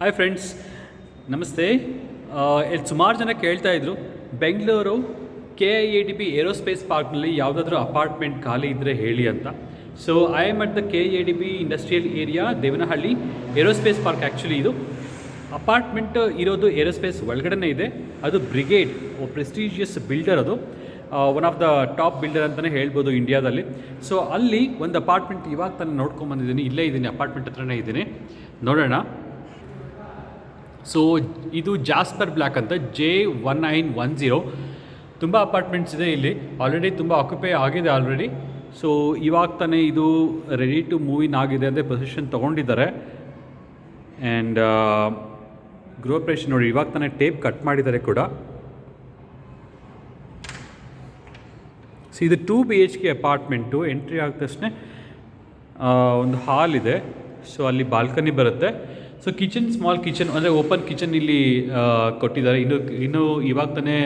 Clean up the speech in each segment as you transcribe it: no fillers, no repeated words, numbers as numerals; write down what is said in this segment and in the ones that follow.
Hi friends, ನಮಸ್ತೆ. ಇಲ್ಲಿ ಸುಮಾರು ಜನ ಕೇಳ್ತಾ ಇದ್ರು, ಬೆಂಗಳೂರು KIADB ಏರೋಸ್ಪೇಸ್ ಪಾರ್ಕ್ನಲ್ಲಿ ಯಾವುದಾದ್ರೂ ಅಪಾರ್ಟ್ಮೆಂಟ್ ಖಾಲಿ ಇದ್ದರೆ ಹೇಳಿ ಅಂತ. So I am at the KIADB industrial area, Devanahalli aerospace park. Actually ಇದು ಅಪಾರ್ಟ್ಮೆಂಟ್ ಇರೋದು ಏರೋಸ್ಪೇಸ್ ಒಳಗಡೆ ಇದೆ. ಅದು ಬ್ರಿಗೇಡ್, ಪ್ರೆಸ್ಟೀಜಿಯಸ್ ಬಿಲ್ಡರ್, ಅದು one of the top builder ಅಂತಲೇ ಹೇಳ್ಬೋದು ಇಂಡಿಯಾದಲ್ಲಿ. ಸೊ ಅಲ್ಲಿ ಒಂದು ಅಪಾರ್ಟ್ಮೆಂಟ್ ಇವಾಗ ತಾನು ನೋಡ್ಕೊಂಬಂದಿದ್ದೀನಿ. ಇಲ್ಲೇ ಇದ್ದೀನಿ, ಅಪಾರ್ಟ್ಮೆಂಟ್ ಹತ್ರನೇ ಇದ್ದೀನಿ, ನೋಡೋಣ. ಸೊ ಇದು ಜಾಸ್ಪರ್ ಬ್ಲ್ಯಾಕ್ ಅಂತ, J1910. ತುಂಬ ಅಪಾರ್ಟ್ಮೆಂಟ್ಸ್ ಇದೆ ಇಲ್ಲಿ, ಆಲ್ರೆಡಿ ತುಂಬ ಆಕ್ಯುಪೈ ಆಗಿದೆ ಆಲ್ರೆಡಿ. ಸೊ ಇವಾಗ ತಾನೇ ಇದು ರೆಡಿ ಟು ಮೂವ್ ಇನ್ ಆಗಿದೆ, ಅಂದರೆ ಪೊಸಿಷನ್ ತೊಗೊಂಡಿದ್ದಾರೆ. ಆ್ಯಂಡ್ ಗೃಹಪ್ರವೇಶ ನೋಡಿ, ಇವಾಗ ತಾನೇ ಟೇಪ್ ಕಟ್ ಮಾಡಿದ್ದಾರೆ ಕೂಡ. ಸೊ ಇದು 2 BHK ಅಪಾರ್ಟ್ಮೆಂಟು. ಎಂಟ್ರಿ ಆದ ತಕ್ಷಣ ಒಂದು ಹಾಲ್ ಇದೆ. ಸೊ ಅಲ್ಲಿ ಬಾಲ್ಕನಿ ಬರುತ್ತೆ. ಸೊ ಕಿಚನ್, ಸ್ಮಾಲ್ ಕಿಚನ್, ಅಂದರೆ ಓಪನ್ ಕಿಚನ್ ಇಲ್ಲಿ ಕೊಟ್ಟಿದ್ದಾರೆ. ಇನ್ನೂ ಇವಾಗ ತಾನೇ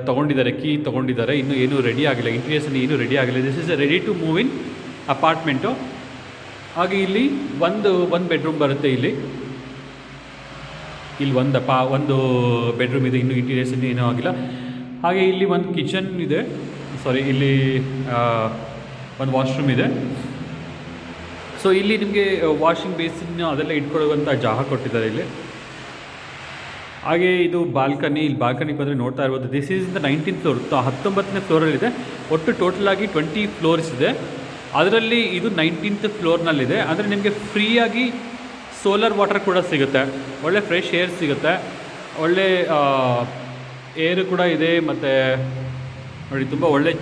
ತೊಗೊಂಡಿದ್ದಾರೆ, ಕೀ ತೊಗೊಂಡಿದ್ದಾರೆ. ಇನ್ನೂ ಏನೂ ರೆಡಿ ಆಗಿಲ್ಲ, ಇಂಟೀರಿಯರ್ಸ್ ಏನೂ ರೆಡಿ ಆಗಿಲ್ಲ. This is ready to move in apartment. ಹಾಗೆ ಇಲ್ಲಿ ಒಂದು ಬೆಡ್ರೂಮ್ ಬರುತ್ತೆ. ಇಲ್ಲಿ ಒಂದು ಬೆಡ್ರೂಮ್ ಇದೆ, ಇನ್ನೂ ಇಂಟೀರಿಯರ್ಸ್ ಏನೂ ಆಗಿಲ್ಲ. ಹಾಗೆ ಇಲ್ಲಿ ಒಂದು ಕಿಚನ್ ಇದೆ, ಇಲ್ಲಿ ಒಂದು ವಾಶ್ರೂಮ್ ಇದೆ. ಸೊ ಇಲ್ಲಿ ನಿಮಗೆ ವಾಷಿಂಗ್ ಬೇಸಿನ್ ಅದೆಲ್ಲ ಇಟ್ಕೊಳ್ಳುವಂಥ ಜಾಗ ಕೊಟ್ಟಿದ್ದಾರೆ ಇಲ್ಲಿ. ಹಾಗೆ ಇದು ಬಾಲ್ಕನಿ. ಇಲ್ಲಿ ಬಾಲ್ಕನಿ ಬಂದರೆ ನೋಡ್ತಾ ಇರ್ಬೋದು, this is the 19th floor, 19ನೇ ಫ್ಲೋರಲ್ಲಿದೆ. ಒಟ್ಟು ಟೋಟಲಾಗಿ 20 ಫ್ಲೋರ್ಸ್ ಇದೆ. ಅದರಲ್ಲಿ ಇದು 19th ಫ್ಲೋರ್ನಲ್ಲಿದೆ. ಅಂದರೆ ನಿಮಗೆ ಫ್ರೀಯಾಗಿ ಸೋಲಾರ್ ವಾಟರ್ ಕೂಡ ಸಿಗುತ್ತೆ, ಒಳ್ಳೆ ಫ್ರೆಶ್ ಏರ್ ಸಿಗುತ್ತೆ, ಒಳ್ಳೆ ಏರು ಕೂಡ ಇದೆ. ಮತ್ತು ನೋಡಿ, ತುಂಬ ಒಳ್ಳೆ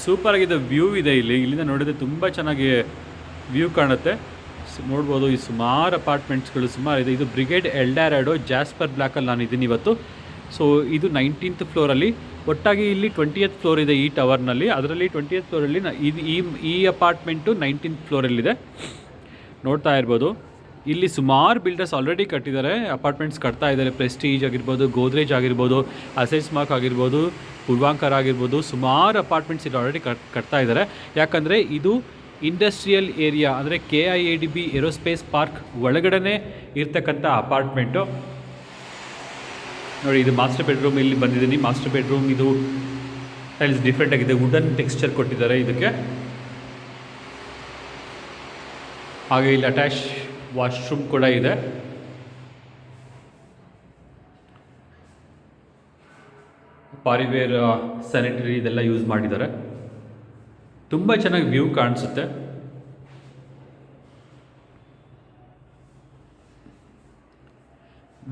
ಸೂಪರಾಗಿದೆ ವ್ಯೂ ಇದೆ ಇಲ್ಲಿ. ಇಲ್ಲಿಂದ ನೋಡಿದರೆ ತುಂಬ ಚೆನ್ನಾಗಿ ವ್ಯೂ ಕಾಣುತ್ತೆ. ನೋಡ್ಬೋದು, ಈ ಸುಮಾರು ಅಪಾರ್ಟ್ಮೆಂಟ್ಸ್ಗಳು ಸುಮಾರು ಇದೆ. ಇದು ಬ್ರಿಗೇಡ್ ಎಲ್ಡಾರಾಡೋ ಜಾಸ್ಪರ್ ಬ್ಲ್ಯಾಕಲ್ಲಿ ನಾನು ಇದ್ದೀನಿ ಇವತ್ತು. ಸೊ ಇದು 19th ಫ್ಲೋರಲ್ಲಿ. ಒಟ್ಟಾಗಿ ಇಲ್ಲಿ 20th ಫ್ಲೋರ್ ಇದೆ ಈ ಟವರ್ನಲ್ಲಿ. ಅದರಲ್ಲಿ 20th ಫ್ಲೋರಲ್ಲಿ ಈ ಅಪಾರ್ಟ್ಮೆಂಟು 19th ಫ್ಲೋರಲ್ಲಿದೆ, ನೋಡ್ತಾ ಇರ್ಬೋದು. ಇಲ್ಲಿ ಸುಮಾರು ಬಿಲ್ಡರ್ಸ್ ಆಲ್ರೆಡಿ ಕಟ್ಟಿದ್ದಾರೆ, ಅಪಾರ್ಟ್ಮೆಂಟ್ಸ್ ಕಟ್ತಾ ಇದ್ದಾರೆ. ಪ್ರೆಸ್ಟೀಜ್ ಆಗಿರ್ಬೋದು, ಗೋದ್ರೇಜ್ ಆಗಿರ್ಬೋದು, ಅಸೆಸ್ಮಾರ್ಕ್ ಆಗಿರ್ಬೋದು, ಪೂರ್ವಾಂಕರ್ ಆಗಿರ್ಬೋದು, ಸುಮಾರು ಅಪಾರ್ಟ್ಮೆಂಟ್ಸ್ ಇಲ್ಲಿ ಆಲ್ರೆಡಿ ಕಟ್ತಾ ಇದ್ದಾರೆ. ಯಾಕಂದರೆ ಇದು ಇಂಡಸ್ಟ್ರಿಯಲ್ ಏರಿಯಾ, ಅಂದರೆ KIADB ಏರೋಸ್ಪೇಸ್ ಪಾರ್ಕ್ ಒಳಗಡೆ ಇರ್ತಕ್ಕಂಥ ಅಪಾರ್ಟ್ಮೆಂಟು. ನೋಡಿ, ಇದು ಮಾಸ್ಟರ್ ಬೆಡ್ರೂಮ್. ಇಲ್ಲಿ ಬಂದಿದ್ದೀನಿ, ಮಾಸ್ಟರ್ ಬೆಡ್ರೂಮ್. ಇದು ಟೈಲ್ಸ್ ಡಿಫ್ರೆಂಟ್ ಆಗಿದೆ, ವುಡನ್ ಟೆಕ್ಸ್ಚರ್ ಕೊಟ್ಟಿದ್ದಾರೆ ಇದಕ್ಕೆ. ಹಾಗೆ ಇಲ್ಲಿ ಅಟ್ಯಾಚ್ ವಾಶ್ರೂಮ್ ಕೂಡ ಇದೆ. ಪಾರಿವೇರ್, ಸ್ಯಾನಿಟರಿ ಇದೆಲ್ಲ ಯೂಸ್ ಮಾಡಿದ್ದಾರೆ. ತುಂಬ ಚೆನ್ನಾಗಿ ವ್ಯೂ ಕಾಣಿಸುತ್ತೆ.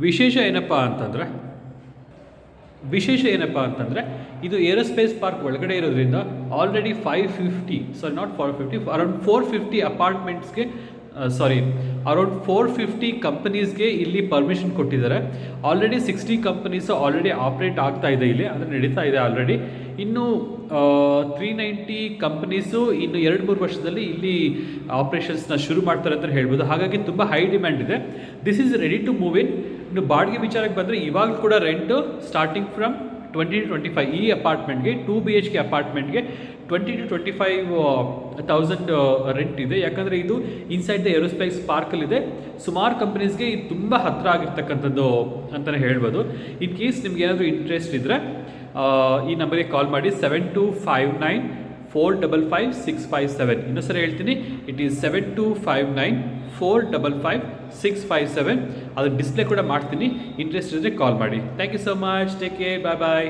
ವಿಶೇಷ ಏನಪ್ಪ ಅಂತಂದರೆ ಇದು ಏರೋಸ್ಪೇಸ್ ಪಾರ್ಕ್ ಒಳಗಡೆ ಇರೋದ್ರಿಂದ ಆಲ್ರೆಡಿ 450 ಅಪಾರ್ಟ್ಮೆಂಟ್ಸ್ಗೆ ಅರೌಂಡ್ 450 ಕಂಪನೀಸ್ಗೆ ಇಲ್ಲಿ ಪರ್ಮಿಷನ್ ಕೊಟ್ಟಿದ್ದಾರೆ. ಆಲ್ರೆಡಿ 60 ಕಂಪನೀಸು ಆಲ್ರೆಡಿ ಆಪ್ರೇಟ್ ಆಗ್ತಾ ಇದೆ ಇಲ್ಲಿ, ಅಂದರೆ ನಡೀತಾ ಇದೆ ಆಲ್ರೆಡಿ. ಇನ್ನು 390 ಕಂಪನೀಸು ಇನ್ನು 2-3 ವರ್ಷದಲ್ಲಿ ಇಲ್ಲಿ ಆಪ್ರೇಷನ್ಸ್ನ ಶುರು ಮಾಡ್ತಾರೆ ಅಂತ ಹೇಳ್ಬೋದು. ಹಾಗಾಗಿ ತುಂಬ ಹೈ ಡಿಮ್ಯಾಂಡ್ ಇದೆ. This is ready to move in. ಇನ್ನು ಬಾಡಿಗೆ ವಿಚಾರಕ್ಕೆ ಬಂದರೆ ಇವಾಗ ಕೂಡ ರೆಂಟು ಸ್ಟಾರ್ಟಿಂಗ್ ಫ್ರಮ್ 20 to 25. ಈ ಅಪಾರ್ಟ್ಮೆಂಟ್ಗೆ 2 BHK ಅಪಾರ್ಟ್ಮೆಂಟ್ಗೆ 20 to 25,000 ರೆಂಟ್ ಇದೆ. ಯಾಕಂದರೆ ಇದು ಇನ್ಸೈಡ್ ದ ಏರೋಸ್ಪೇಸ್ ಪಾರ್ಕಲ್ಲಿದೆ. ಸುಮಾರು ಕಂಪನೀಸ್ಗೆ ಇದು ತುಂಬ ಹತ್ತಿರ ಆಗಿರ್ತಕ್ಕಂಥದ್ದು ಅಂತಲೇ ಹೇಳ್ಬೋದು. ಇನ್ ಕೇಸ್ ನಿಮ್ಗೆ ಏನಾದರೂ ಇಂಟ್ರೆಸ್ಟ್ ಇದ್ದರೆ ಈ ನಂಬರಿಗೆ ಕಾಲ್ ಮಾಡಿ, 7259455657. ಇನ್ನೊಂದ್ಸರಿ ಹೇಳ್ತೀನಿ, ಇಟ್ ಈಸ್ 7259455657. ಅದು ಡಿಸ್ಪ್ಲೇ ಕೂಡ ಮಾಡ್ತೀನಿ. ಇಂಟ್ರೆಸ್ಟ್ ಇದ್ದರೆ ಕಾಲ್ ಮಾಡಿ. Thank you so much. Take care. Bye.